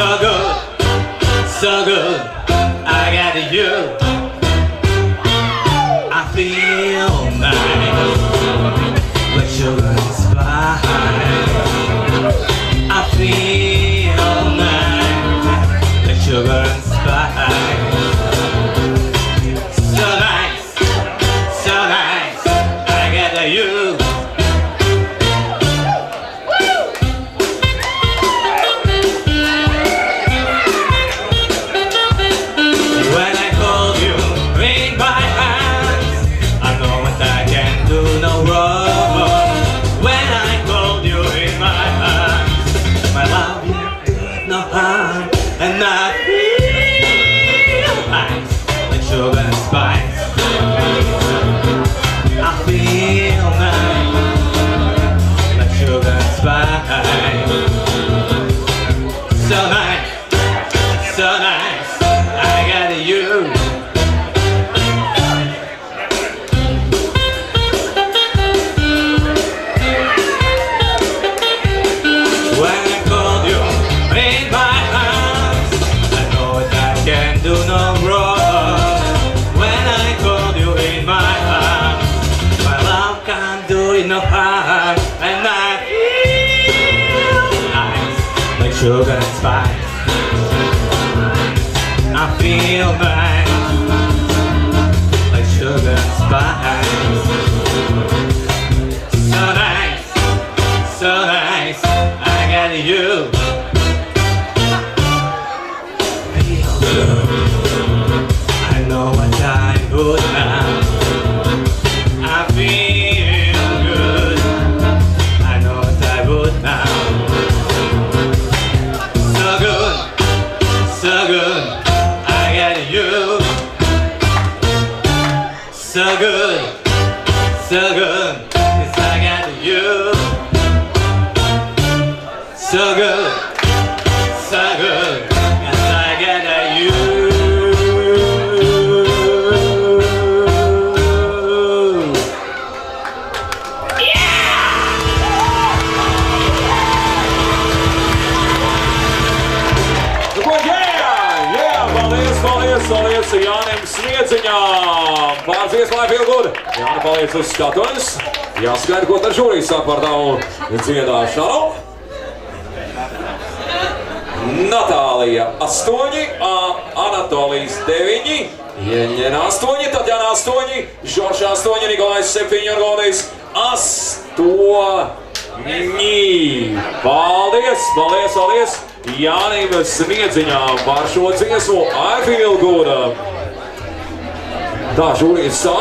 So good, so good, I got you. I feel nice, like sugar and spice. I feel nice, like sugar and spice. So nice, I got you. When I hold you in my hands, I know what I can do no wrong. When I hold you in my hands, my love you do no harm, and I feel nice, like sugar and spice. I feel nice, like sugar and spice. So nice, I got you. When I hold you in my arms, I know that I can do no wrong. When I hold you in my arms, my love can't do it no harm, and I feel nice, like sugar and spice. I feel nice, like sugar and spice. So nice, I got you. Feel good, I know what I would now. I feel good, I know what I would now. So good, I got you. So good, 'cause I got you. So good, 'cause I got you. Paldies Jānim Smiedziņam! Pāris iespēja Feel Good! Jāni paliec uz skatuves. Jāskaidro, ko tad žūrijas sāk par tavu dziedāšanu. Natālija 8, Anatolijs 9, Jeņena 8, Tatjana 8, Žorša 8, Nikolais 7 un Godijs 8. Paldies Jānim Smiedziņam par šo dziesmu I Feel Good. Tā žūrijas sāk.